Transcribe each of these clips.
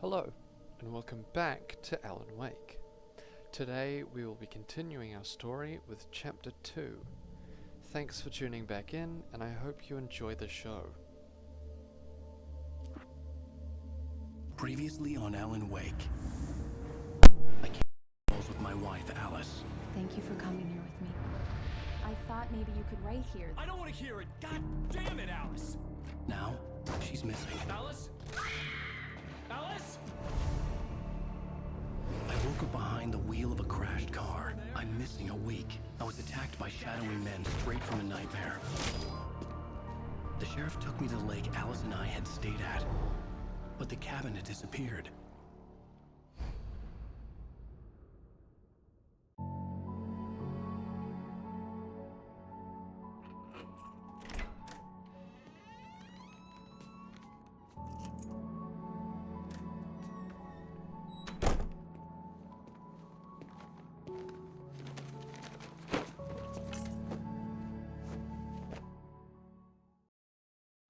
Hello, and welcome back to Alan Wake. Today we will be continuing our story with Chapter 2. Thanks for tuning back in, and I hope you enjoy the show. Previously on Alan Wake. I came with my wife, Alice. Thank you for coming here with me. I thought maybe you could write here. I don't want to hear it! God damn it, Alice! Now, she's missing. Alice? Alice? I woke up behind the wheel of a crashed car. I'm missing a week. I was attacked by shadowy men straight from a nightmare. The sheriff took me to the lake Alice and I had stayed at, but the cabin had disappeared.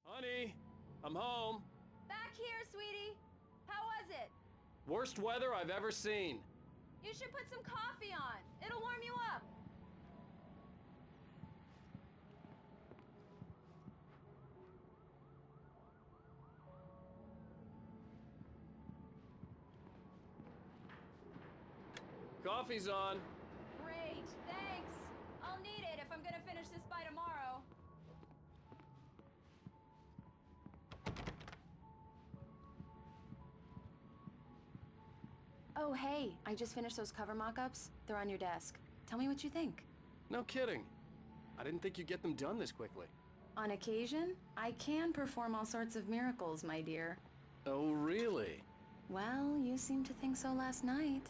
Honey, I'm home. Back here, sweetie. How was it? Worst weather I've ever seen. You should put some coffee on. It'll warm you up. Coffee's on. Great, thanks. I'll need it if I'm gonna finish this by tomorrow. Oh, hey, I just finished those cover mock-ups. They're on your desk. Tell me what you think. No kidding. I didn't think you'd get them done this quickly. On occasion, I can perform all sorts of miracles, my dear. Oh, really? Well, you seemed to think so last night.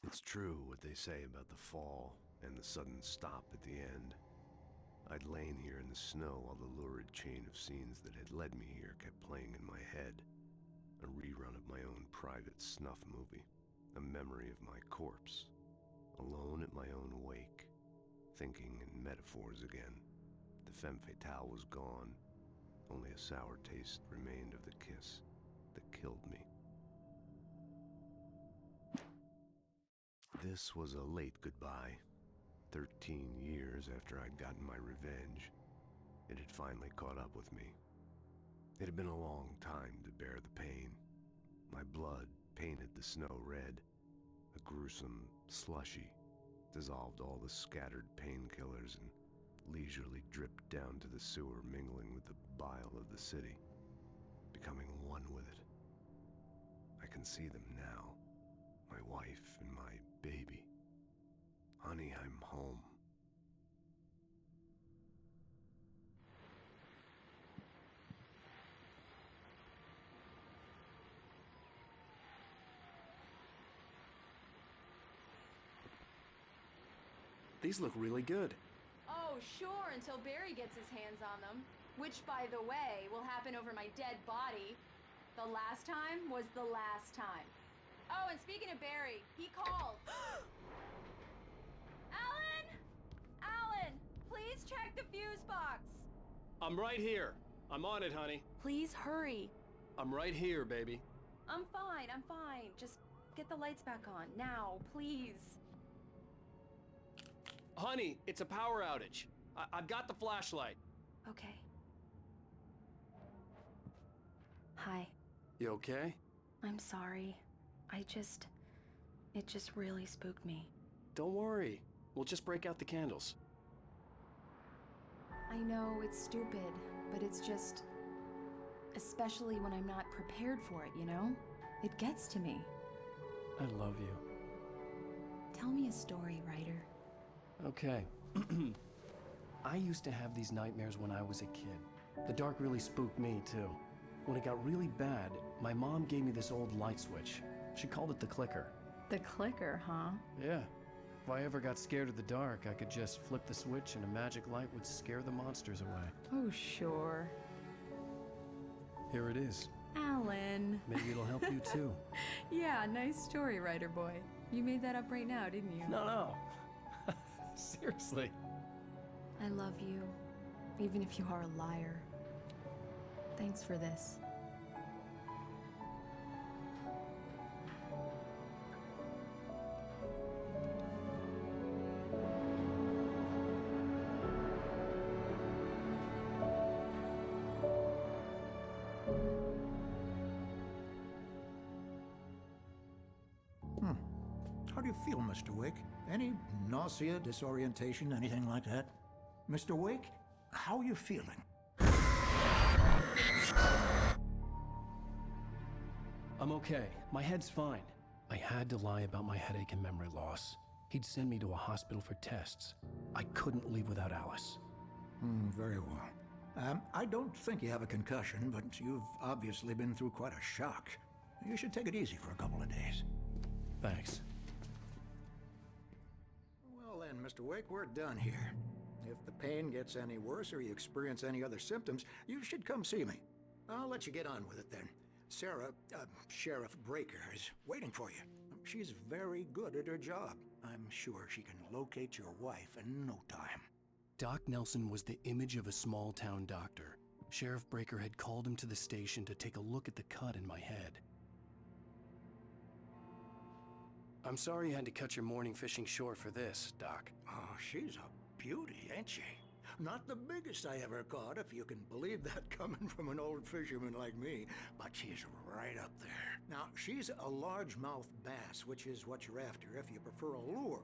It's true what they say about the fall and the sudden stop at the end. I'd lain here in the snow while the lurid chain of scenes that had led me here kept playing in my head. A rerun of my own private snuff movie. A memory of my corpse. Alone at my own wake. Thinking in metaphors again. The femme fatale was gone. Only a sour taste remained of the kiss that killed me. This was a late goodbye. 13 years after I'd gotten my revenge, it had finally caught up with me. It had been a long time to bear the pain. My blood painted the snow red. A gruesome slushy dissolved all the scattered painkillers and leisurely dripped down to the sewer, mingling with the bile of the city, becoming one with it. I can see them now, my wife and my baby. Honey, I'm home. These look really good. Oh, sure, until Barry gets his hands on them. Which, by the way, will happen over my dead body. The last time was the last time. Oh, and speaking of Barry, he called. Alan! Alan! Please check the fuse box! I'm right here. I'm on it, honey. Please hurry. I'm right here, baby. I'm fine, I'm fine. Just get the lights back on. Now, please. Honey, it's a power outage. I've got the flashlight. Okay. Hi. You okay? I'm sorry. It just really spooked me. Don't worry. We'll just break out the candles. I know it's stupid, but it's just... Especially when I'm not prepared for it, you know? It gets to me. I love you. Tell me a story, writer. Okay. I used to have these nightmares when I was a kid. The dark really spooked me, too. When it got really bad, my mom gave me this old light switch. She called it the clicker. The clicker, huh? Yeah. If I ever got scared of the dark, I could just flip the switch and a magic light would scare the monsters away. Oh, sure. Here it is. Alan. Maybe it'll help you too. Yeah, nice story, writer boy. You made that up right now, didn't you? No. Seriously. I love you, even if you are a liar. Thanks for this. How do you feel, Mr. Wake? Any nausea, disorientation, anything like that? Mr. Wake, how are you feeling? I'm okay. My head's fine. I had to lie about my headache and memory loss. He'd send me to a hospital for tests. I couldn't leave without Alice. Very well. I don't think you have a concussion, but you've obviously been through quite a shock. You should take it easy for a couple of days. Thanks. Well then, Mr. Wake, we're done here. If the pain gets any worse or you experience any other symptoms, you should come see me. I'll let you get on with it then. Sarah, Sheriff Breaker, is waiting for you. She's very good at her job. I'm sure she can locate your wife in no time. Doc Nelson was the image of a small-town doctor. Sheriff Breaker had called him to the station to take a look at the cut in my head. I'm sorry you had to cut your morning fishing short for this, Doc. Oh, she's a beauty, ain't she? Not the biggest I ever caught, if you can believe that coming from an old fisherman like me, but she's right up there. Now, she's a largemouth bass, which is what you're after if you prefer a lure.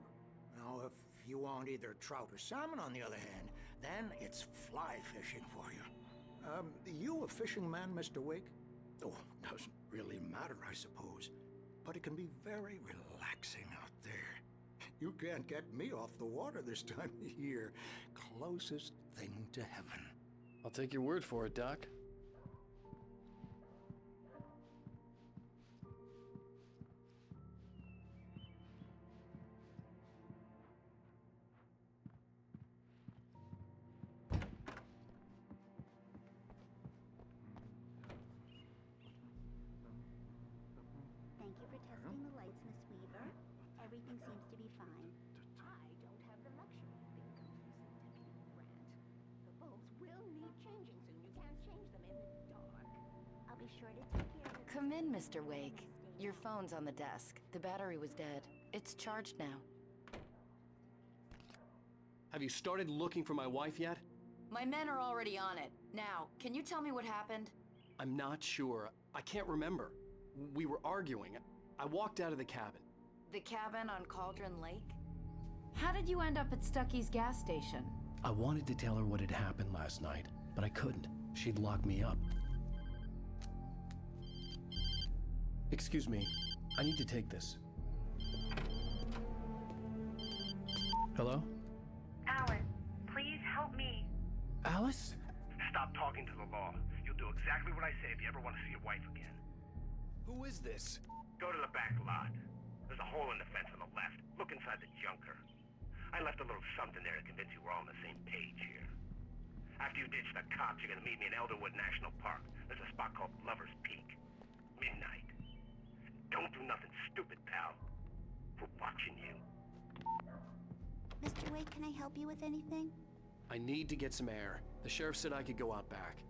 Now, if you want either trout or salmon, on the other hand, then it's fly fishing for you. You a fishing man, Mr. Wake? Oh, doesn't really matter, I suppose. But it can be very relaxing out there. You can't get me off the water this time of year. Closest thing to heaven. I'll take your word for it, Doc. Thank you for testing the lights, Miss Weaver. Everything seems to be fine. I don't have the luxury of being complacent, Deputy Grant. The bulbs will need changing soon. You can't change them in the dark. I'll be sure to take care of it. Come in, Mr. Wake. Your phone's on the desk. The battery was dead. It's charged now. Have you started looking for my wife yet? My men are already on it. Now, can you tell me what happened? I'm not sure. I can't remember. We were arguing. I walked out of the cabin. The cabin on Cauldron Lake? How did you end up at Stucky's gas station? I wanted to tell her what had happened last night, but I couldn't. She'd lock me up. Excuse me. I need to take this. Hello? Alan, please help me. Alice? Stop talking to the law. You'll do exactly what I say if you ever want to see your wife again. Who is this? Go to the back lot. There's a hole in the fence on the left. Look inside the junker. I left a little something there to convince you we're all on the same page here. After you ditch the cops, you're gonna meet me in Elderwood National Park. There's a spot called Lover's Peak. Midnight. Don't do nothing stupid, pal. We're watching you. Mr. Wake, can I help you with anything? I need to get some air. The sheriff said I could go out back.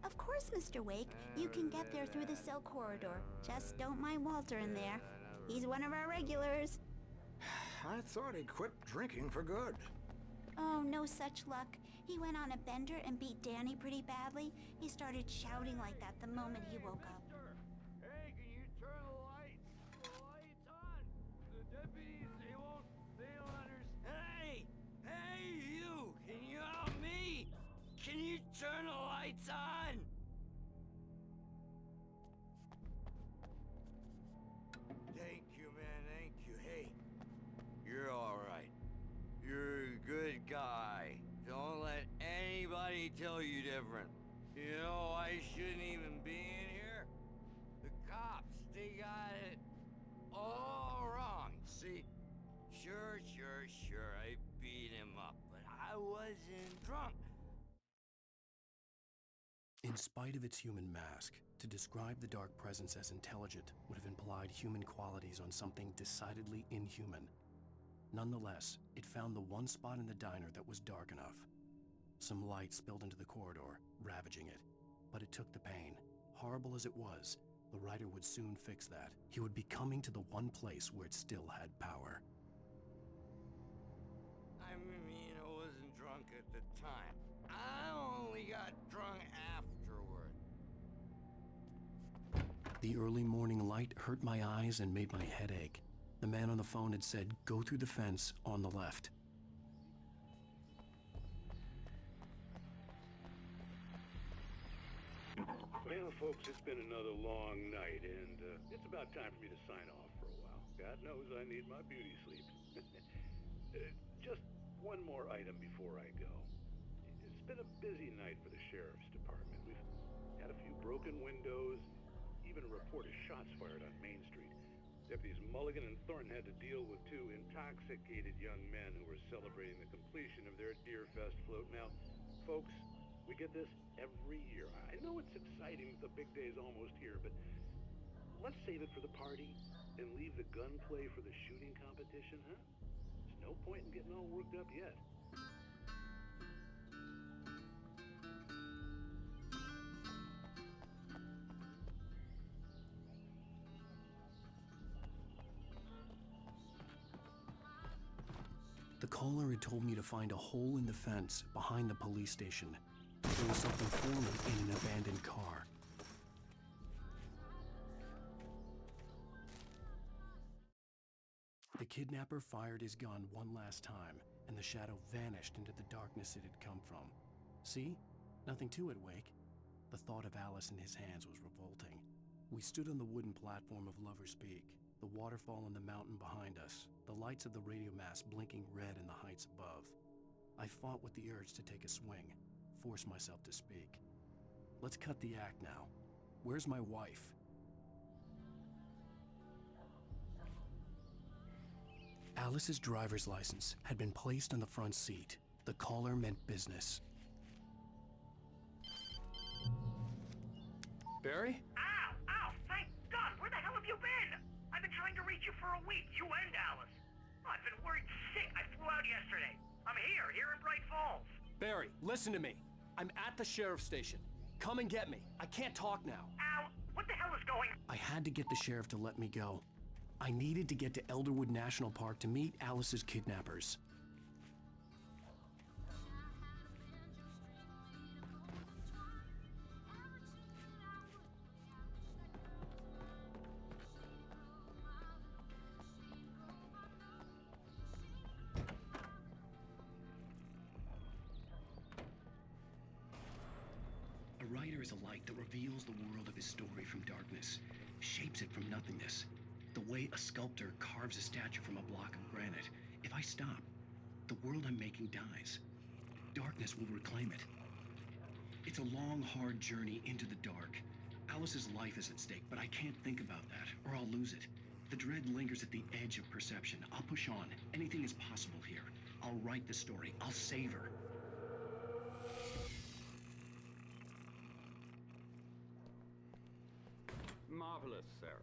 Of course, Mr. Wake. You can get there through the cell corridor. Just don't mind Walter in there. He's one of our regulars. I thought he'd quit drinking for good. Oh, no such luck. He went on a bender and beat Danny pretty badly. He started shouting like that the moment he woke up. Hey, can you turn the lights? The lights on! The deputies, they don't understand. Hey, you! Can you help me? Can you turn the lights on? Thank you, man, thank you. Hey, you're alright. You're a good guy. Don't let anybody tell you different. You know, I shouldn't even be in here. The cops, they got it all wrong. See, sure, sure, I beat him up, but I wasn't drunk. In spite of its human mask, to describe the dark presence as intelligent would have implied human qualities on something decidedly inhuman. Nonetheless, it found the one spot in the diner that was dark enough. Some light spilled into the corridor, ravaging it. But it took the pain. Horrible as it was, the writer would soon fix that. He would be coming to the one place where it still had power. I mean, I wasn't drunk at the time. I only got drunk afterward. The early morning light hurt my eyes and made my head ache. The man on the phone had said, "Go through the fence on the left." Well, folks, it's been another long night, and it's about time for me to sign off for a while. God knows I need my beauty sleep. Just one more item before I go. It's been a busy night for the Sheriff's Department. We've had a few broken windows, even a report of shots fired on Main Street. Deputies Mulligan and Thornton had to deal with two intoxicated young men who were celebrating the completion of their Deer Fest float. Now, folks, we get this every year. I know it's exciting, the big day's almost here, but let's save it for the party and leave the gunplay for the shooting competition, huh? There's no point in getting all worked up yet. The caller had told me to find a hole in the fence behind the police station. There was something forming in an abandoned car. The kidnapper fired his gun one last time, and the shadow vanished into the darkness it had come from. See? Nothing to it, Wake. The thought of Alice in his hands was revolting. We stood on the wooden platform of Lover's Peak, the waterfall in the mountain behind us, the lights of the radio mast blinking red in the heights above. I fought with the urge to take a swing, force myself to speak. Let's cut the act now. Where's my wife? Alice's driver's license had been placed on the front seat. The caller meant business. Barry? Ow! Ow! Thank God! Where the hell have you been? I've been trying to reach you for a week, you and Alice. I've been worried sick. I flew out yesterday. I'm here in Bright Falls. Barry, listen to me. I'm at the sheriff's station. Come and get me. I can't talk now. Ow! What the hell is going on? I had to get the sheriff to let me go. I needed to get to Elderwood National Park to meet Alice's kidnappers. A writer is a light that reveals the world of his story from darkness, shapes it from nothingness. The way a sculptor carves a statue from a block of granite. If I stop, the world I'm making dies. Darkness will reclaim it. It's a long, hard journey into the dark. Alice's life is at stake, but I can't think about that, or I'll lose it. The dread lingers at the edge of perception. I'll push on. Anything is possible here. I'll write the story. I'll save her. Marvelous, Sarah.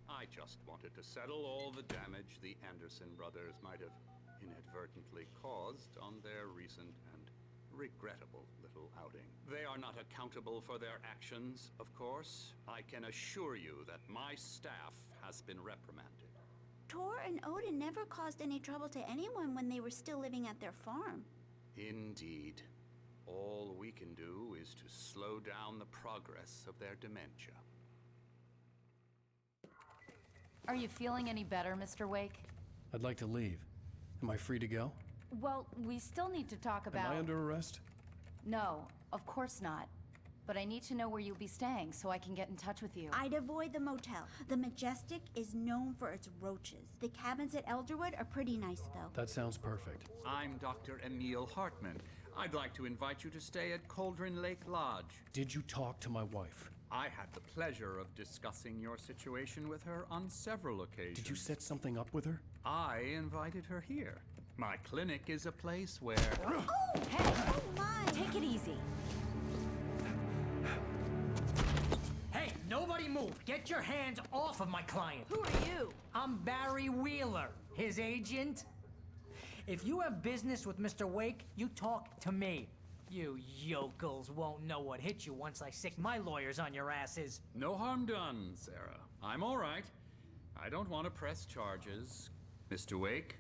I just wanted to settle all the damage the Anderson brothers might have inadvertently caused on their recent and regrettable little outing. They are not accountable for their actions, of course. I can assure you that my staff has been reprimanded. Tor and Odin never caused any trouble to anyone when they were still living at their farm. Indeed. All we can do is to slow down the progress of their dementia. Are you feeling any better, Mr. Wake? I'd like to leave. Am I free to go? Well, we still need to talk about... Am I under arrest? No, of course not. But I need to know where you'll be staying so I can get in touch with you. I'd avoid the motel. The Majestic is known for its roaches. The cabins at Elderwood are pretty nice, though. That sounds perfect. I'm Dr. Emil Hartman. I'd like to invite you to stay at Cauldron Lake Lodge. Did you talk to my wife? I had the pleasure of discussing your situation with her on several occasions. Did you set something up with her? I invited her here. My clinic is a place where... Oh, hey! Oh, my! Take it easy. Hey, nobody move! Get your hands off of my client! Who are you? I'm Barry Wheeler, his agent. If you have business with Mr. Wake, you talk to me. You yokels won't know what hit you once I sick my lawyers on your asses. No harm done, Sarah. I'm all right. I don't want to press charges. Mr. Wake,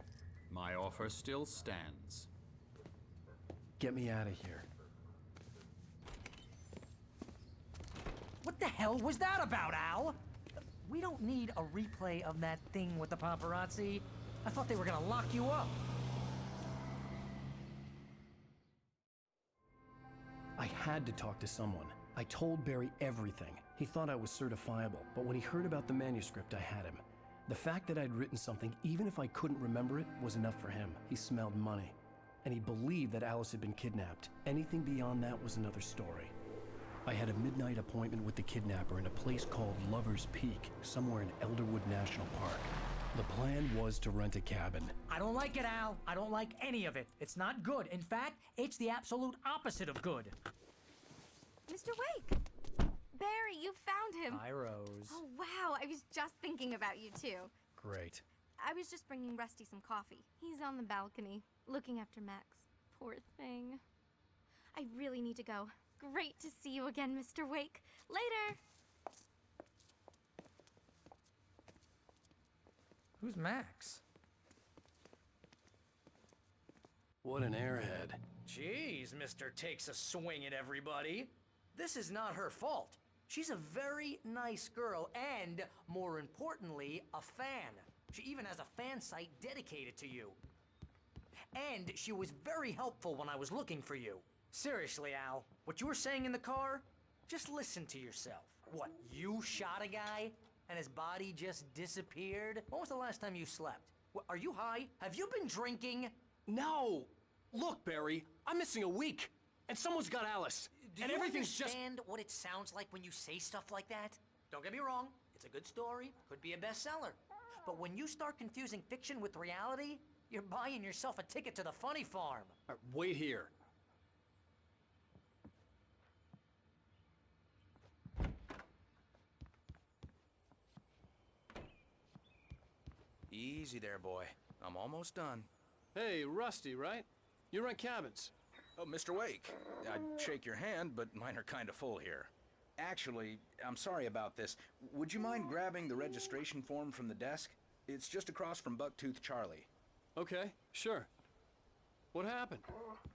my offer still stands. Get me out of here. What the hell was that about, Al? We don't need a replay of that thing with the paparazzi. I thought they were gonna lock you up. I had to talk to someone. I told Barry everything. He thought I was certifiable, but when he heard about the manuscript, I had him. The fact that I'd written something, even if I couldn't remember it, was enough for him. He smelled money. And he believed that Alice had been kidnapped. Anything beyond that was another story. I had a midnight appointment with the kidnapper in a place called Lover's Peak, somewhere in Elderwood National Park. The plan was to rent a cabin. I don't like it, Al. I don't like any of it. It's not good. In fact, it's the absolute opposite of good. Mr. Wake! Barry, you found him. Hi, Rose. Oh, wow. I was just thinking about you, too. Great. I was just bringing Rusty some coffee. He's on the balcony, looking after Max. Poor thing. I really need to go. Great to see you again, Mr. Wake. Later! Who's Max? What an airhead. Jeez, Mr. Takes a swing at everybody. This is not her fault. She's a very nice girl and, more importantly, a fan. She even has a fan site dedicated to you. And she was very helpful when I was looking for you. Seriously, Al, what you were saying in the car, just listen to yourself. What, you shot a guy and his body just disappeared? When was the last time you slept? What, are you high? Have you been drinking? No! Look, Barry, I'm missing a week, and someone's got Alice. Do and you everything's just... understand what it sounds like when you say stuff like that? Don't get me wrong, it's a good story, could be a bestseller. But when you start confusing fiction with reality, you're buying yourself a ticket to the funny farm. Wait here. Easy there, boy. I'm almost done. Hey, Rusty, right? You rent cabins. Oh, Mr. Wake. I'd shake your hand, but mine are kind of full here. Actually, I'm sorry about this. Would you mind grabbing the registration form from the desk? It's just across from Bucktooth Charlie. Okay, sure. What happened?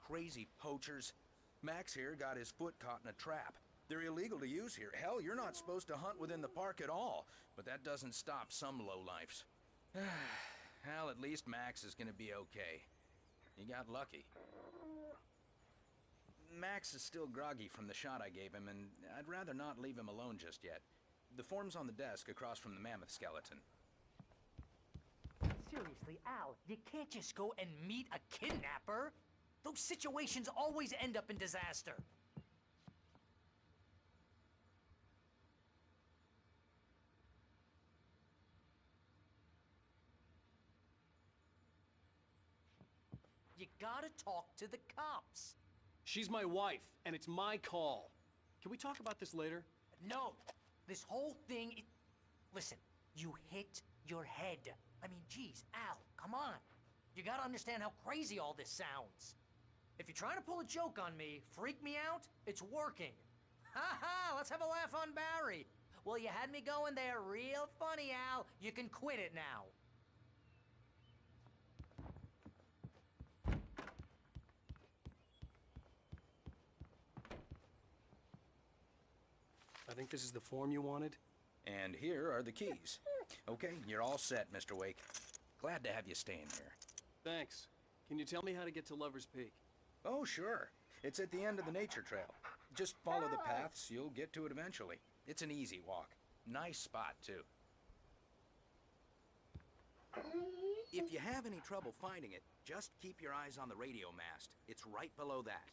Crazy poachers. Max here got his foot caught in a trap. They're illegal to use here. Hell, you're not supposed to hunt within the park at all. But that doesn't stop some lowlifes. Hell, at least Max is gonna be okay. He got lucky. Max is still groggy from the shot I gave him, and I'd rather not leave him alone just yet. The form's on the desk across from the mammoth skeleton. Seriously, Al, you can't just go and meet a kidnapper. Those situations always end up in disaster. You gotta talk to the cops. She's my wife, and it's my call. Can we talk about this later? No, this whole thing Listen, you hit your head. I mean, geez, Al, come on. You gotta understand how crazy all this sounds. If you're trying to pull a joke on me, freak me out, it's working. Ha ha, let's have a laugh on Barry. Well, you had me going there real funny, Al. You can quit it now. I think this is the form you wanted. And here are the keys. Okay, you're all set, Mr. Wake. Glad to have you staying here. Thanks. Can you tell me how to get to Lover's Peak? Oh, sure. It's at the end of the nature trail. Just follow the paths, you'll get to it eventually. It's an easy walk. Nice spot, too. If you have any trouble finding it, just keep your eyes on the radio mast. It's right below that.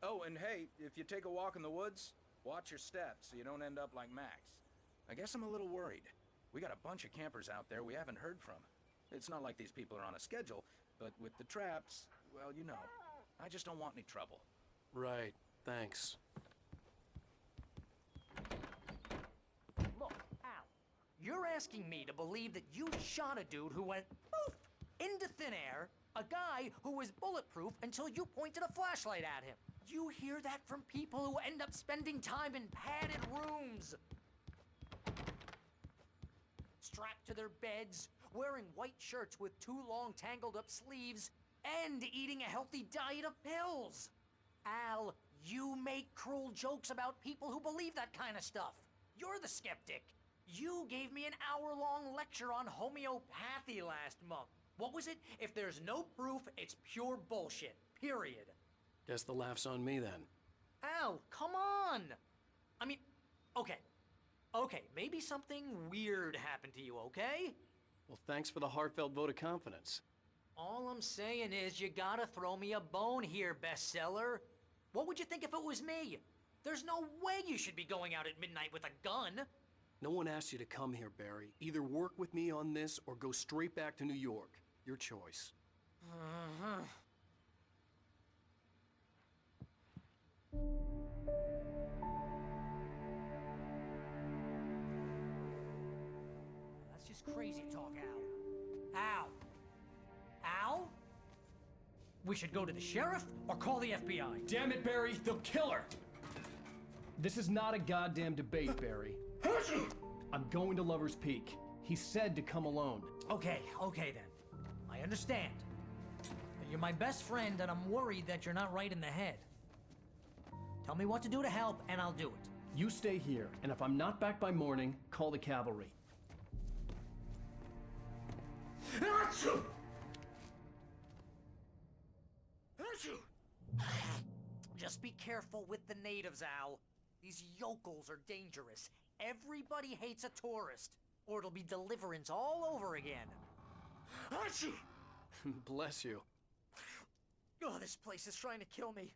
Oh, and hey, if you take a walk in the woods, watch your steps so you don't end up like Max. I guess I'm a little worried. We got a bunch of campers out there we haven't heard from. It's not like these people are on a schedule, But with the traps, well, you know, I just don't want any trouble. Right, thanks. Look, Al, you're asking me to believe that you shot a dude who went poof into thin air, a guy who was bulletproof until you pointed a flashlight at him. You hear that from people who end up spending time in padded rooms, strapped to their beds, wearing white shirts with too long tangled up sleeves, and eating a healthy diet of pills. Al, you make cruel jokes about people who believe that kind of stuff. You're the skeptic. You gave me an hour-long lecture on homeopathy last month. What was it? If there's no proof, it's pure bullshit. Period. Guess the laugh's on me then. Al, come on! I mean, okay. Okay, maybe something weird happened to you, okay? Well, thanks for the heartfelt vote of confidence. All I'm saying is you gotta throw me a bone here, bestseller. What would you think if it was me? There's no way you should be going out at midnight with a gun. No one asked you to come here, Barry. Either work with me on this or go straight back to New York. Your choice. That's just crazy talk, Al. Al! Al? We should go to the sheriff or call the FBI. Damn it, Barry, they'll kill her! This is not a goddamn debate, Barry. I'm going to Lover's Peak. He said to come alone. Okay then. I understand. You're my best friend and I'm worried that you're not right in the head. Tell me what to do to help and I'll do it. You stay here, and if I'm not back by morning, call the cavalry. Just be careful with the natives, Al. These yokels are dangerous. Everybody hates a tourist, or it'll be Deliverance all over again. Bless you. Oh, this place is trying to kill me.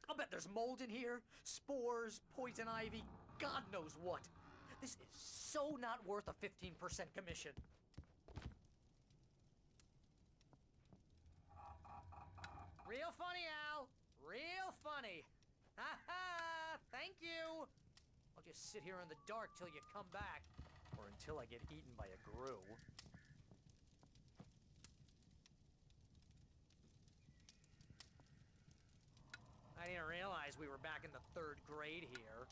I'll bet there's mold in here, spores, poison ivy, God knows what. This is so not worth a 15% commission. Real funny, Al. Real funny. Ha ha! Thank you. I'll just sit here in the dark till you come back, or until I get eaten by a grue. I didn't realize we were back in the 3rd grade here.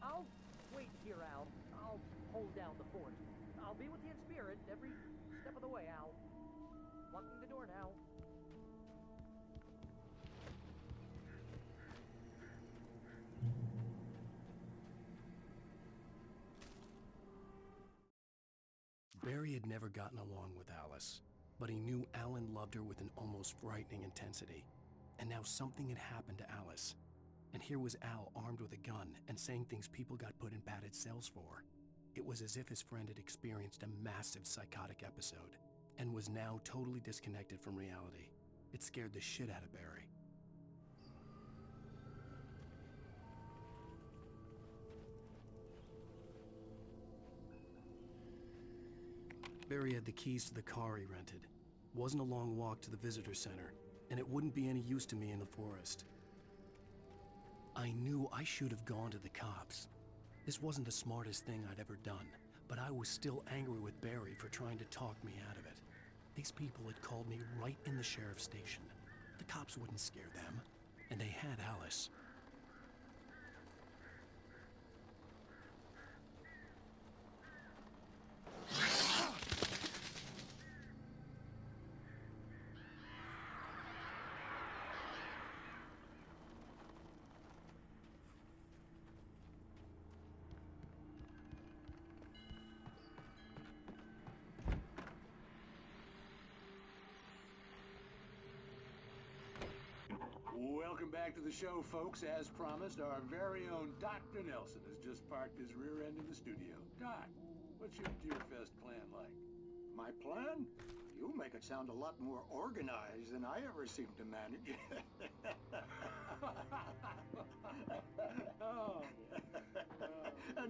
I'll wait here, Al. I'll hold down the fort. I'll be with you in spirit every step of the way, Al. Locking the door now. Barry had never gotten along with Alice, but he knew Alan loved her with an almost frightening intensity. And now something had happened to Alice. And here was Al armed with a gun and saying things people got put in padded cells for. It was as if his friend had experienced a massive psychotic episode and was now totally disconnected from reality. It scared the shit out of Barry. Barry had the keys to the car he rented. Wasn't a long walk to the visitor center, and it wouldn't be any use to me in the forest. I knew I should have gone to the cops. This wasn't the smartest thing I'd ever done, but I was still angry with Barry for trying to talk me out of it. These people had called me right in the sheriff's station. The cops wouldn't scare them, and they had Alice. Welcome back to the show, folks. As promised, our very own Dr. Nelson has just parked his rear end in the studio. Doc, what's your Deerfest plan like? My plan? You make it sound a lot more organized than I ever seem to manage.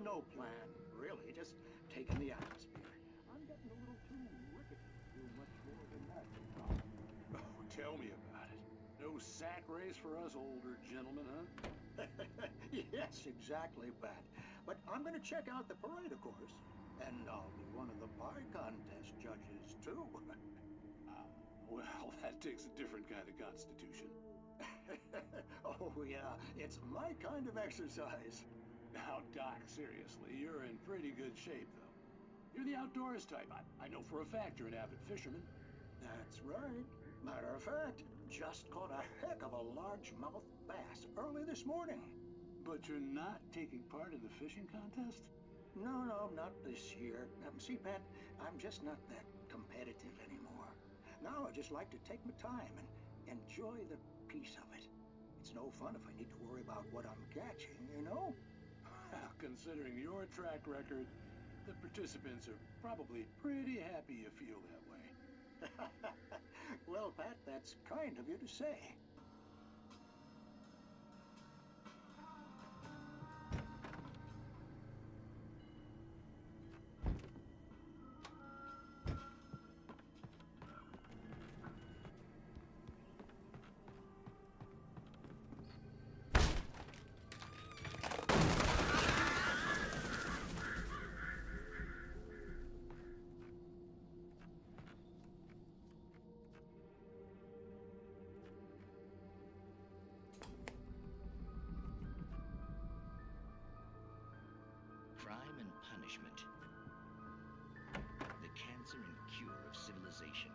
No plan, really. Just taking the atmosphere. I'm getting a little too rickety to do much more than that. Oh, tell me about it. No sack race for us older gentlemen, huh? Yes, exactly, Pat. But I'm going to check out the parade, of course. And I'll be one of the pie contest judges, too. Well, that takes a different kind of constitution. Oh, yeah. It's my kind of exercise. Now, Doc, seriously, you're in pretty good shape, though. You're the outdoors type. I know for a fact you're an avid fisherman. That's right. Matter of fact, just caught a heck of a largemouth bass early this morning. But you're not taking part in the fishing contest? No, not this year. See, Pat, I'm just not that competitive anymore. Now I just like to take my time and enjoy the peace of it. It's no fun if I need to worry about what I'm catching, you know? Well, considering your track record, the participants are probably pretty happy you feel that way. Well, Pat, that's kind of you to say. Crime and punishment. The cancer and cure of civilization.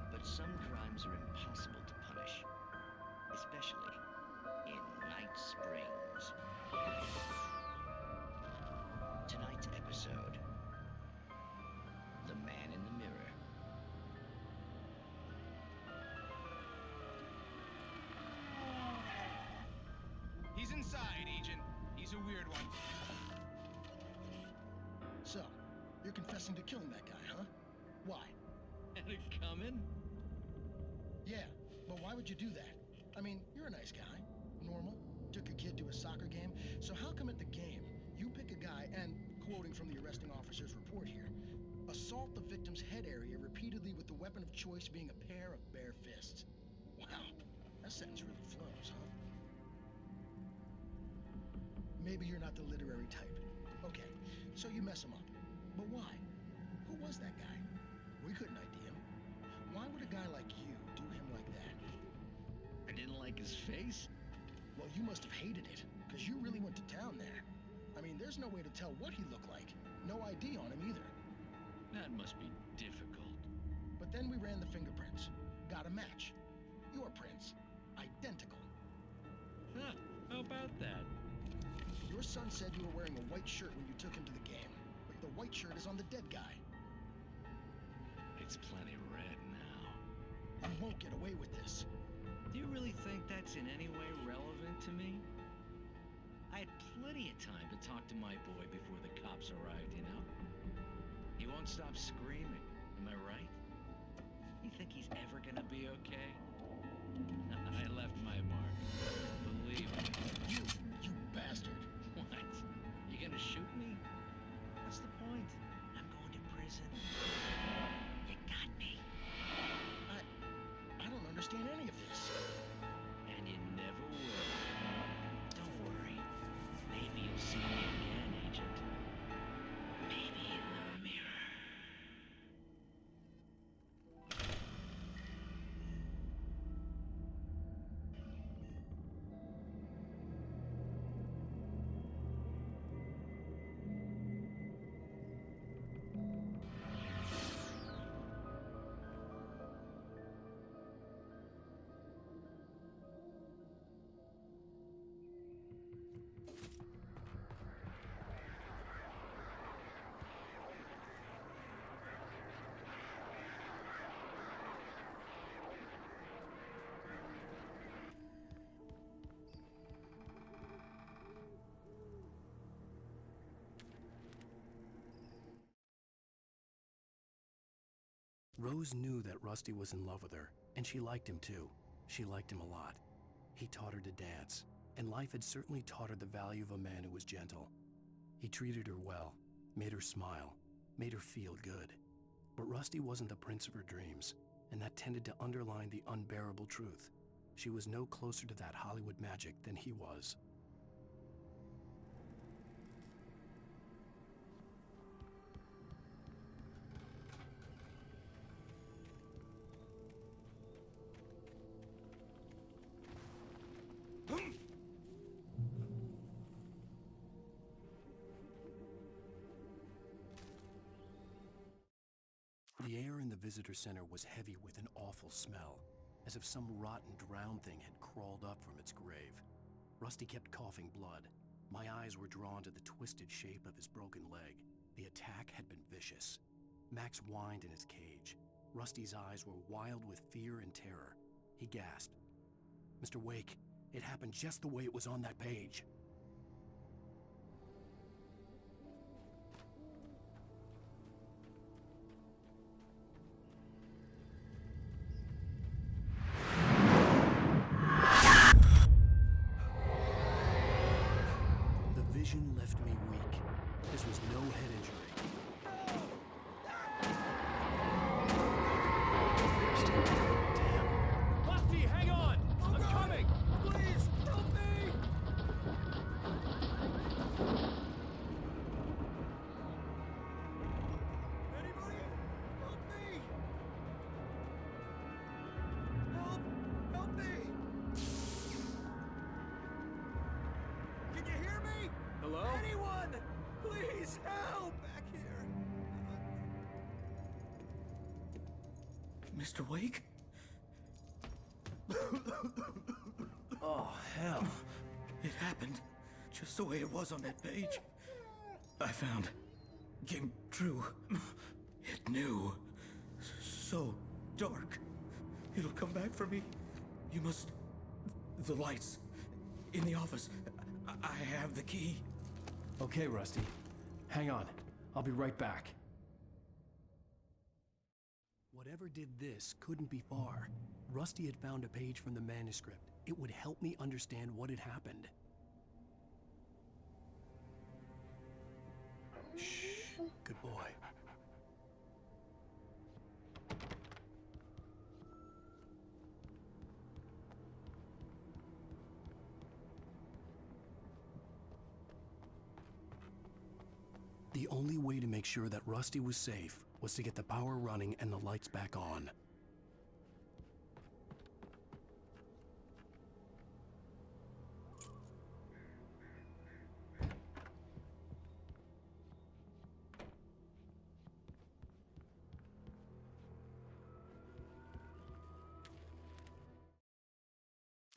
But some crimes are impossible to punish, especially in Night Springs. Tonight's episode, The Man in the Mirror. He's inside, Agent. He's a weird one. So, you're confessing to killing that guy, huh? Why? Had it coming? Yeah, but why would you do that? I mean, you're a nice guy. Normal. Took your kid to a soccer game. So how come at the game, you pick a guy and, quoting from the arresting officer's report here, assault the victim's head area repeatedly with the weapon of choice being a pair of bare fists? Wow, that sentence really flows, huh? Maybe you're not the literary type. Okay, so you mess him up. But why? Who was that guy? We couldn't ID him. Why would a guy like you do him like that? I didn't like his face? Well, you must have hated it, because you really went to town there. I mean, there's no way to tell what he looked like. No ID on him either. That must be difficult. But then we ran the fingerprints. Got a match. Your prints. Identical. Huh, how about that? Your son said you were wearing a white shirt when you took him to the game. But the white shirt is on the dead guy. It's plenty red now. You won't get away with this. Do you really think that's in any way relevant to me? I had plenty of time to talk to my boy before the cops arrived, you know? He won't stop screaming, am I right? You think he's ever gonna be okay? I left my mark. Believe me. You bastard. What? You gonna shoot me? What's the point? I'm going to prison. You got me. I don't understand any of this. And you never will. Don't worry. Maybe you'll see me again, Agent. Maybe in the mirror. Rose knew that Rusty was in love with her, and she liked him too. She liked him a lot. He taught her to dance, and life had certainly taught her the value of a man who was gentle. He treated her well, made her smile, made her feel good. But Rusty wasn't the prince of her dreams, and that tended to underline the unbearable truth. She was no closer to that Hollywood magic than he was. The air in the visitor center was heavy with an awful smell, as if some rotten drowned thing had crawled up from its grave. Rusty kept coughing blood. My eyes were drawn to the twisted shape of his broken leg. The attack had been vicious. Max whined in his cage. Rusty's eyes were wild with fear and terror. He gasped. "Mr. Wake, it happened just the way it was on that page." The vision left me weak. This was no head injury. Rusty, hang on! I'm coming! Please, help me! Anybody? Help me! Help! Help me! Can you hear me? Hello? Anyone! Please help! Back here. Mr. Wake? Oh, hell. It happened just the way it was on that page. I found. Came true. It knew. So dark. It'll come back for me. You must... The lights. In the office. I have the key. Okay, Rusty. Hang on. I'll be right back. Whatever did this couldn't be far. Rusty had found a page from the manuscript. It would help me understand what had happened. Shh. Good boy. The only way to make sure that Rusty was safe was to get the power running and the lights back on.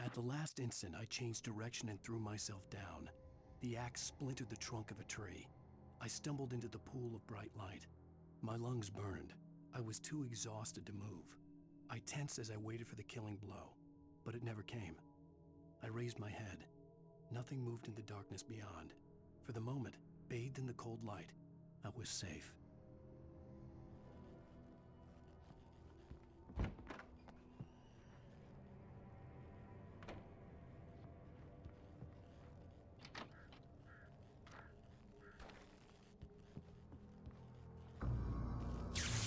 At the last instant, I changed direction and threw myself down. The axe splintered the trunk of a tree. I stumbled into the pool of bright light. My lungs burned. I was too exhausted to move. I tensed as I waited for the killing blow, but it never came. I raised my head. Nothing moved in the darkness beyond. For the moment, bathed in the cold light, I was safe.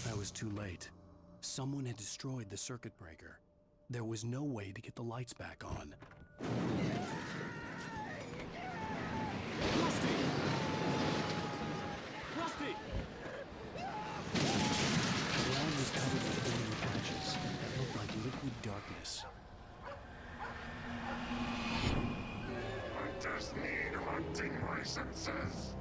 I was too late. Someone had destroyed the circuit breaker. There was no way to get the lights back on. Rusty! Rusty! The ground was covered with glowing patches that looked like liquid darkness. I just need hunting licenses.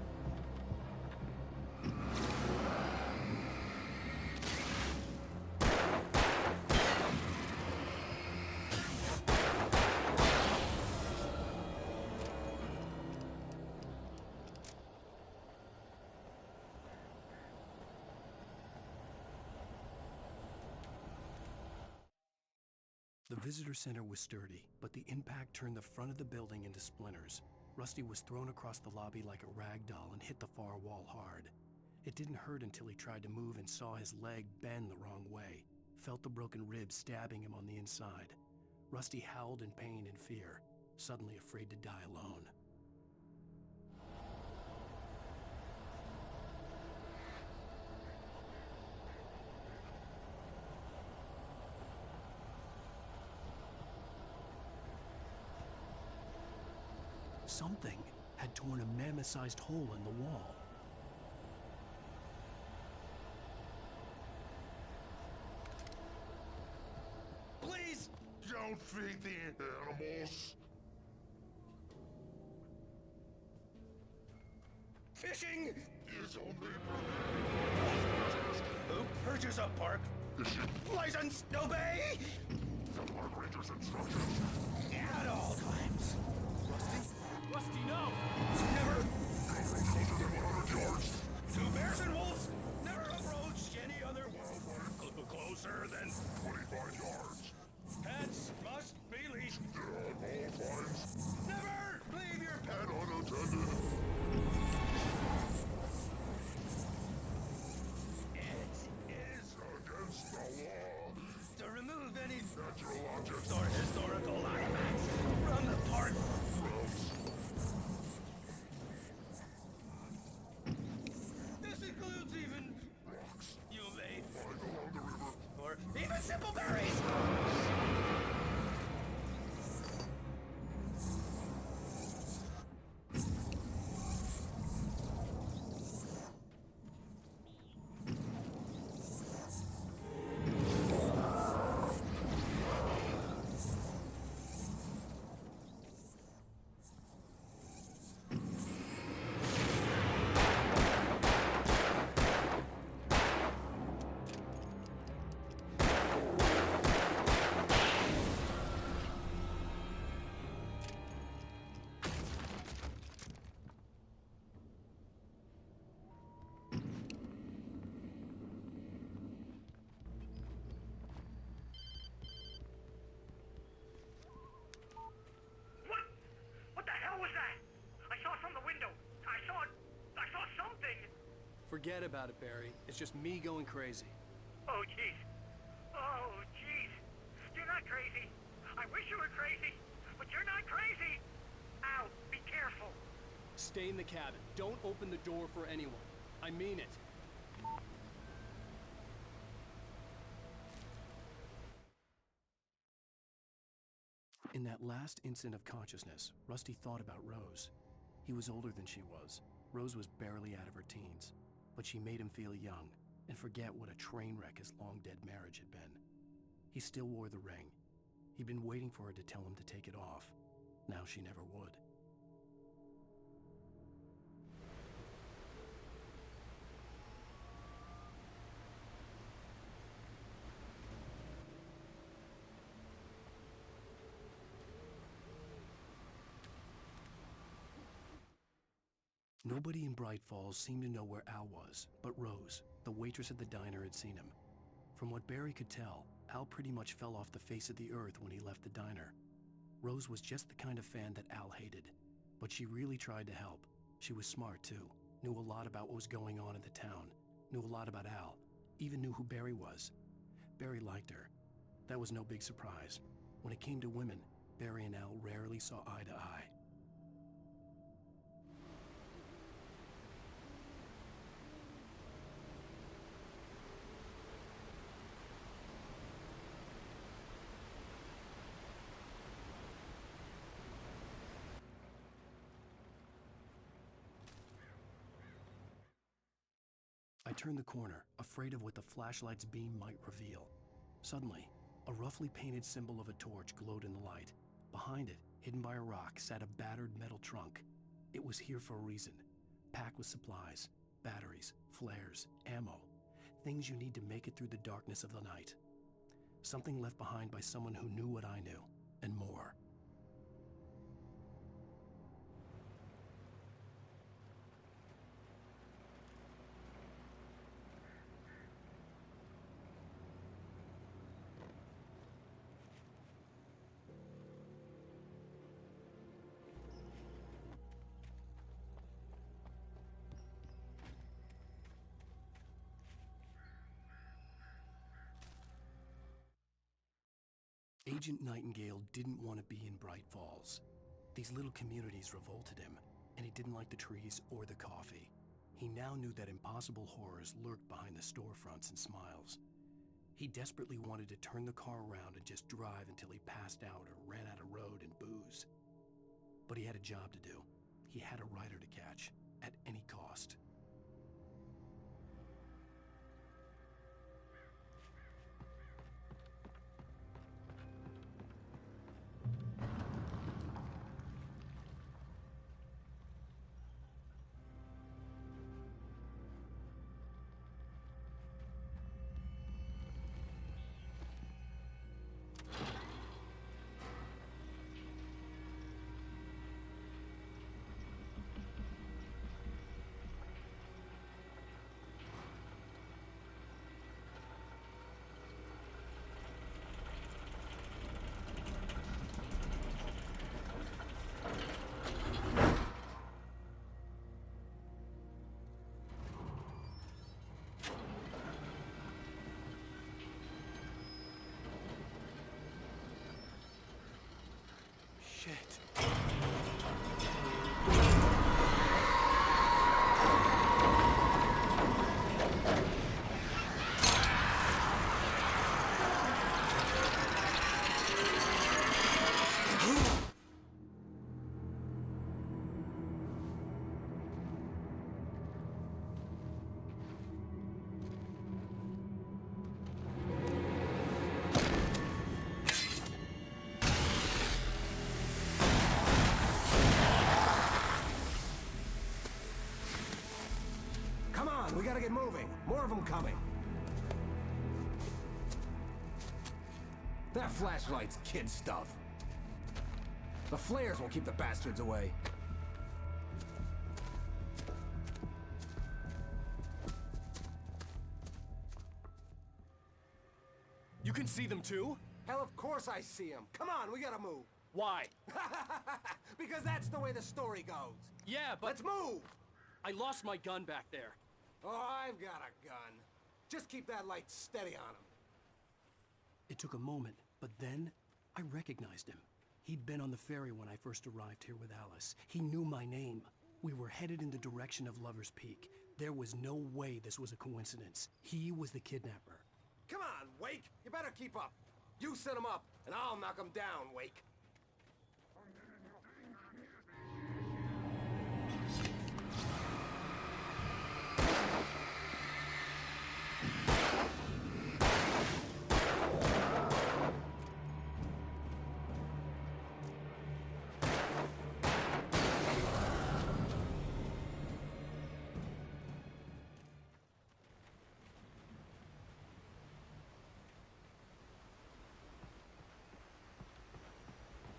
The visitor center was sturdy, but the impact turned the front of the building into splinters. Rusty was thrown across the lobby like a rag doll and hit the far wall hard. It didn't hurt until he tried to move and saw his leg bend the wrong way, felt the broken rib stabbing him on the inside. Rusty howled in pain and fear, suddenly afraid to die alone. Something had torn a mammoth-sized hole in the wall. Please! Don't feed the animals! Fishing! Is only Who purges a park license? Obey! the park ranger's instructions. At all times. Rusty, no! Never! Closer than 100 yards. Two bears and wolves never approach any other closer than 25 yards. pets must be leashed. At all times. Never leave your pet And unattended. It is Against the law. to remove any Natural objects. or historical artifacts from the park. This includes even Rocks. you may Lying along the river. or even simple berries. What the hell was that? I saw it from the window. I saw something. Forget about it, Barry. It's just me going crazy. Oh, jeez. Oh, jeez. You're not crazy. I wish you were crazy, but you're not crazy. Ow, be careful. Stay in the cabin. Don't open the door for anyone. I mean it. In that last instant of consciousness, Rusty thought about Rose. He was older than she was. Rose was barely out of her teens, but she made him feel young and forget what a train wreck his long-dead marriage had been. He still wore the ring. He'd been waiting for her to tell him to take it off. Now she never would. Nobody in Bright Falls seemed to know where Al was, but Rose, the waitress at the diner, had seen him. From what Barry could tell, Al pretty much fell off the face of the earth when he left the diner. Rose was just the kind of fan that Al hated, but she really tried to help. She was smart too, knew a lot about what was going on in the town, knew a lot about Al, even knew who Barry was. Barry liked her. That was no big surprise. When it came to women, Barry and Al rarely saw eye to eye. I turned the corner, afraid of what the flashlight's beam might reveal. Suddenly, a roughly painted symbol of a torch glowed in the light. Behind it, hidden by a rock, sat a battered metal trunk. It was here for a reason, packed with supplies, batteries, flares, ammo, things you need to make it through the darkness of the night. Something left behind by someone who knew what I knew, and more. Agent Nightingale didn't want to be in Bright Falls. These little communities revolted him, and he didn't like the trees or the coffee. He now knew that impossible horrors lurked behind the storefronts and smiles. He desperately wanted to turn the car around and just drive until he passed out or ran out of road and booze. But he had a job to do. He had a rider to catch, at any cost. Shit. Come on, we gotta get moving. More of them coming. That flashlight's kid stuff. The flares will keep the bastards away. You can see them too? Hell, of course I see them. Come on, we gotta move. Why? Because that's the way the story goes. Yeah, but... Let's move! I lost my gun back there. Oh, I've got a gun. Just keep that light steady on him. It took a moment, but then I recognized him. He'd been on the ferry when I first arrived here with Alice. He knew my name. We were headed in the direction of Lover's Peak. There was no way this was a coincidence. He was the kidnapper. Come on, Wake! You better keep up. You set him up, and I'll knock him down, Wake.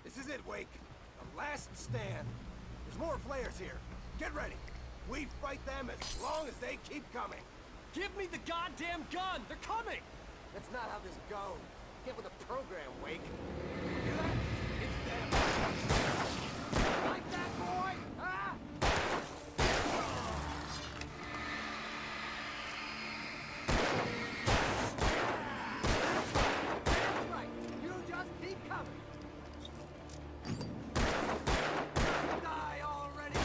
This is it, Wake. The last stand. There's more flares here. Get ready. We fight them as long as they keep coming. Give me the goddamn gun! They're coming! That's not how this goes. Get with the program, Wake. Hear that? It's them. Like that, boy? Huh? That's right. You just keep coming. Die already! Die!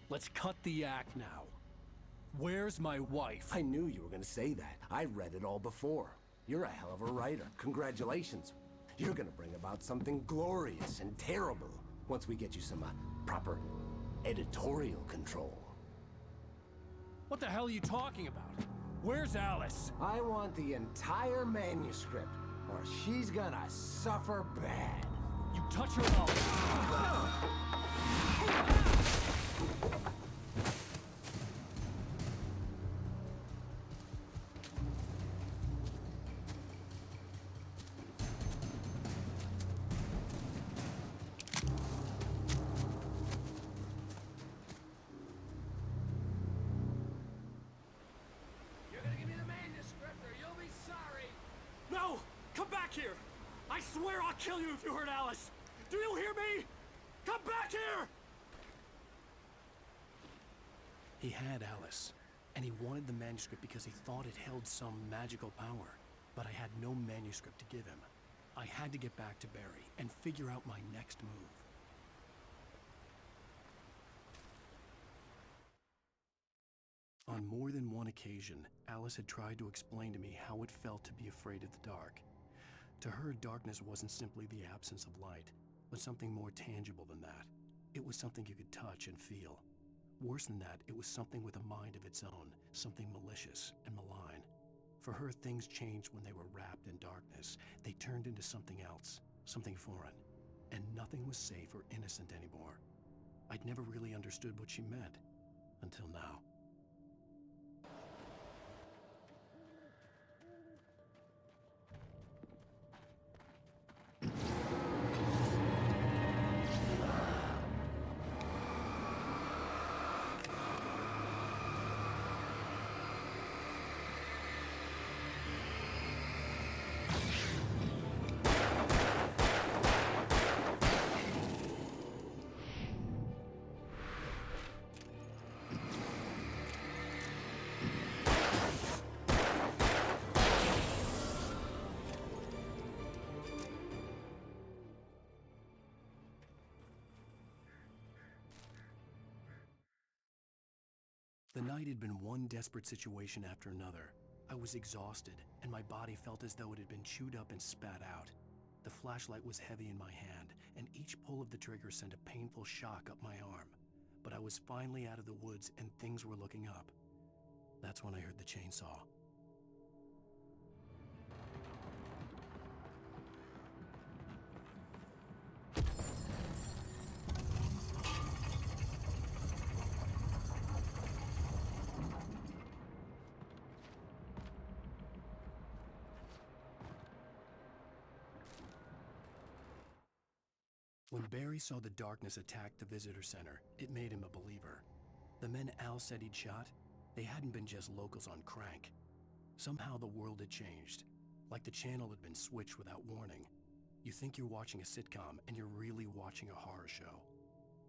Let's cut the act now. Where's my wife? I knew you were gonna say that. I read it all before. You're a hell of a writer. Congratulations. You're gonna bring about something glorious and terrible once we get you some proper editorial control. What the hell are you talking about? Where's Alice? I want the entire manuscript, or she's gonna suffer bad. You touch her up. You're gonna give me the manuscript, or you'll be sorry. No! Come back here! I swear I'll kill you if you hurt Alice! Do you hear me? Come back here! He had Alice, and he wanted the manuscript because he thought it held some magical power. But I had no manuscript to give him. I had to get back to Barry and figure out my next move. On more than one occasion, Alice had tried to explain to me how it felt to be afraid of the dark. To her, darkness wasn't simply the absence of light, but something more tangible than that. It was something you could touch and feel. Worse than that, it was something with a mind of its own, something malicious and malign. For her, things changed when they were wrapped in darkness. They turned into something else, something foreign, and nothing was safe or innocent anymore. I'd never really understood what she meant, until now. The night had been one desperate situation after another. I was exhausted, and my body felt as though it had been chewed up and spat out. The flashlight was heavy in my hand, and each pull of the trigger sent a painful shock up my arm. But I was finally out of the woods, and things were looking up. That's when I heard the chainsaw. When Barry saw the darkness attack the visitor center, it made him a believer. The men Al said he'd shot, they hadn't been just locals on crank. Somehow the world had changed, like the channel had been switched without warning. You think you're watching a sitcom, and you're really watching a horror show.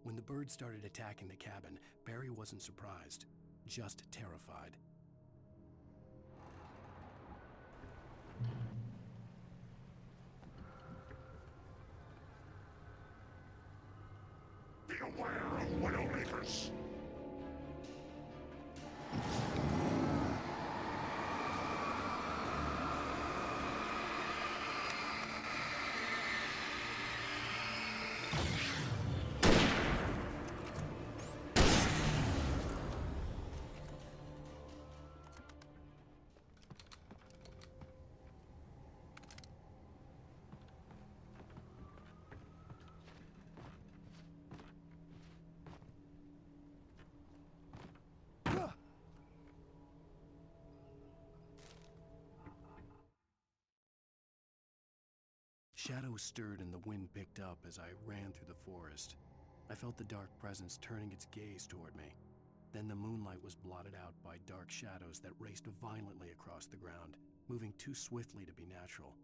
When the birds started attacking the cabin, Barry wasn't surprised, just terrified. Be aware of Widowmakers. Shadows stirred and the wind picked up as I ran through the forest. I felt the dark presence turning its gaze toward me. Then the moonlight was blotted out by dark shadows that raced violently across the ground, moving too swiftly to be natural.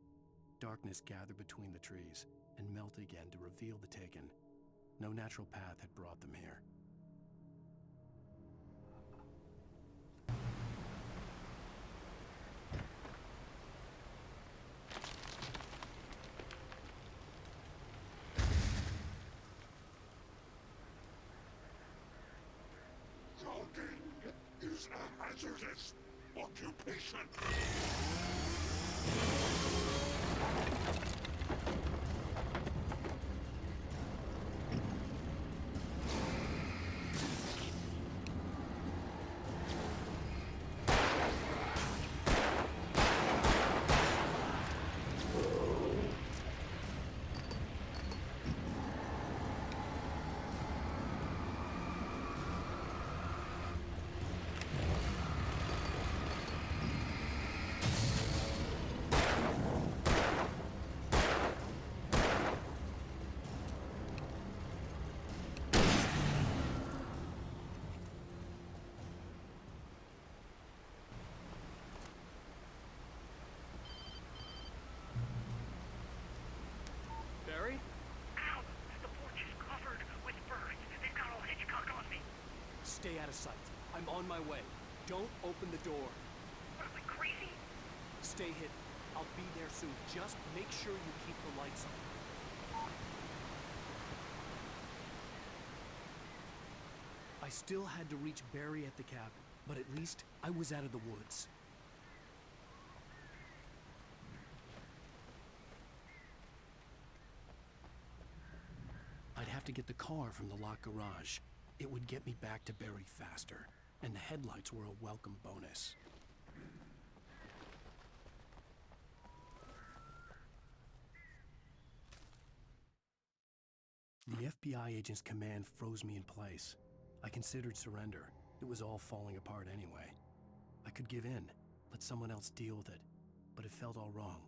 Darkness gathered between the trees and melted again to reveal the Taken. No natural path had brought them here. is a hazardous occupation. Barry? Ow! The porch is covered with birds. They've got old Hitchcock on me. Stay out of sight. I'm on my way. Don't open the door. What, am I crazy? Stay hidden. I'll be there soon. Just make sure you keep the lights on. I still had to reach Barry at the cabin, but at least I was out of the woods. I'd have to get the car from the locked garage. It would get me back to Barry faster, and the headlights were a welcome bonus. The FBI agent's command froze me in place. I considered surrender. It was all falling apart anyway. I could give in, let someone else deal with it, but it felt all wrong.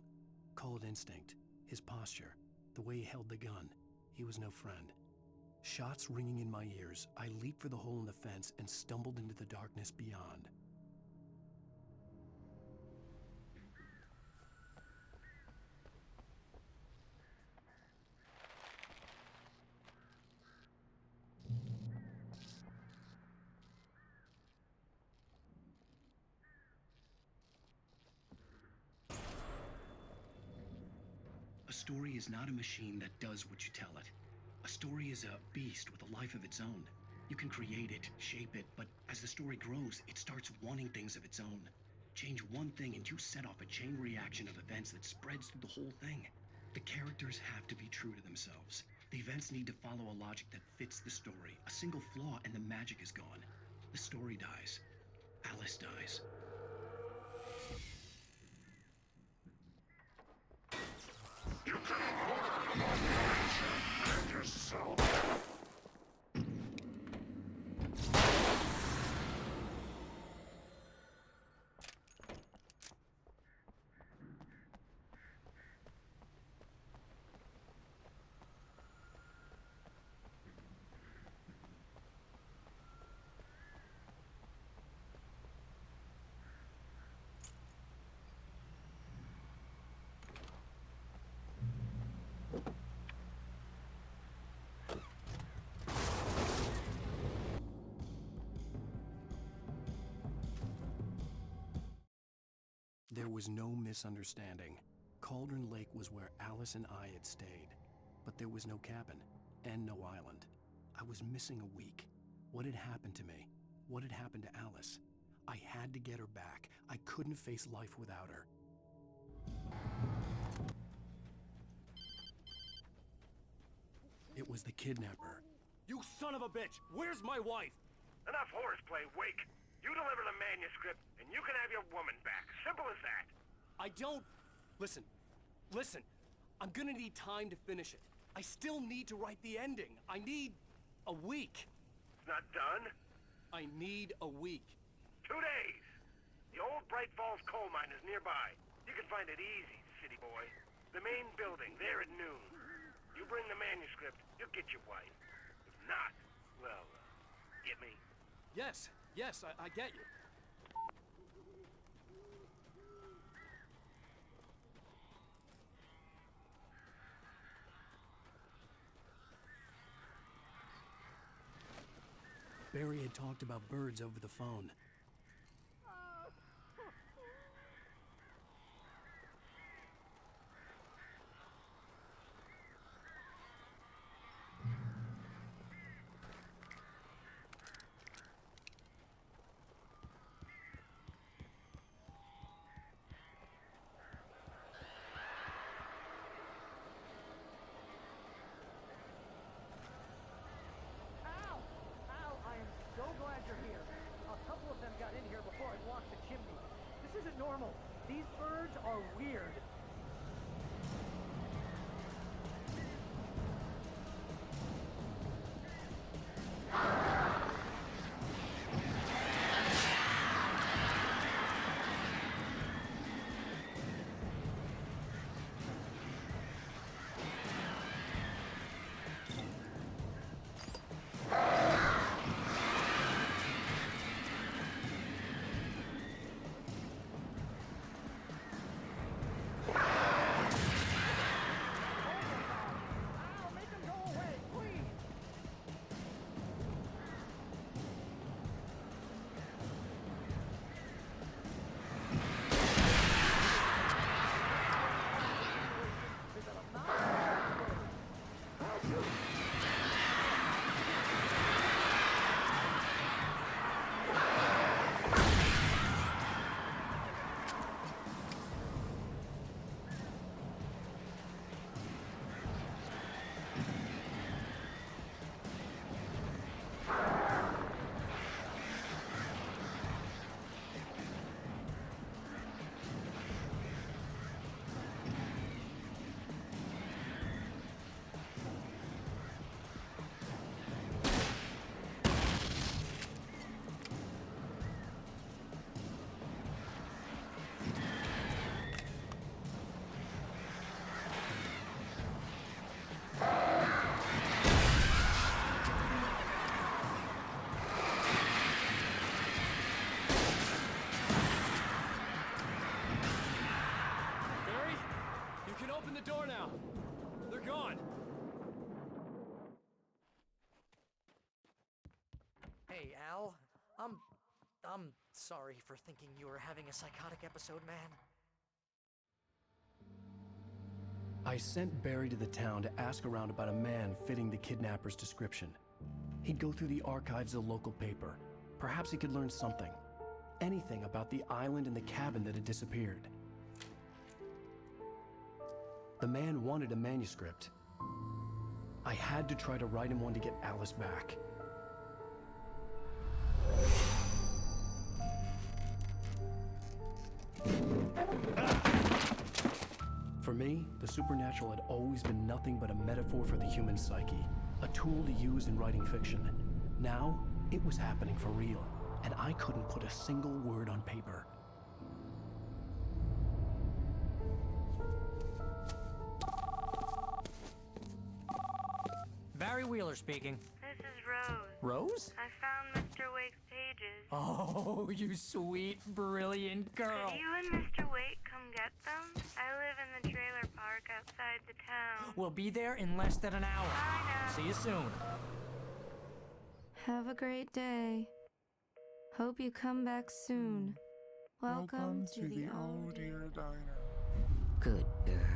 Call it instinct, his posture, the way he held the gun. He was no friend. Shots ringing in my ears, I leaped for the hole in the fence and stumbled into the darkness beyond. A story is not a machine that does what you tell it. A story is a beast with a life of its own. You can create it, shape it, but as the story grows, it starts wanting things of its own. Change one thing and you set off a chain reaction of events that spreads through the whole thing. The characters have to be true to themselves. The events need to follow a logic that fits the story. A single flaw and the magic is gone. The story dies. Alice dies. You can hold my creation and yourself. There was no misunderstanding. Cauldron Lake was where Alice and I had stayed, but there was no cabin and no island. I was missing a week. What had happened to me? What had happened to Alice? I had to get her back. I couldn't face life without her. It was the kidnapper. You son of a bitch! Where's my wife? Enough horseplay, Wake. You deliver the manuscript, and you can have your woman back. Simple as that. I don't... Listen. I'm gonna need time to finish it. I still need to write the ending. I need a week. It's not done? I need a week. 2 days. The old Bright Falls coal mine is nearby. You can find it easy, city boy. The main building, there at noon. You bring the manuscript, you'll get your wife. If not, well, get me. Yes, I get you. Barry had talked about birds over the phone. Hey, Al. I'm sorry for thinking you were having a psychotic episode, man. I sent Barry to the town to ask around about a man fitting the kidnapper's description. He'd go through the archives of the local paper. Perhaps he could learn something. Anything about the island and the cabin that had disappeared. The man wanted a manuscript. I had to try to write him one to get Alice back. For me, the supernatural had always been nothing but a metaphor for the human psyche, a tool to use in writing fiction. Now, it was happening for real, and I couldn't put a single word on paper. Barry Wheeler speaking. This is Rose. Rose? I found Mr. Wake's pages. Oh, you sweet, brilliant girl. Could you and Mr. Wake come get them? I live in the trailer park outside the town. We'll be there in less than an hour. Bye now. See you soon. Have a great day. Hope you come back soon. Welcome to the Oh Dear Diner. Good girl.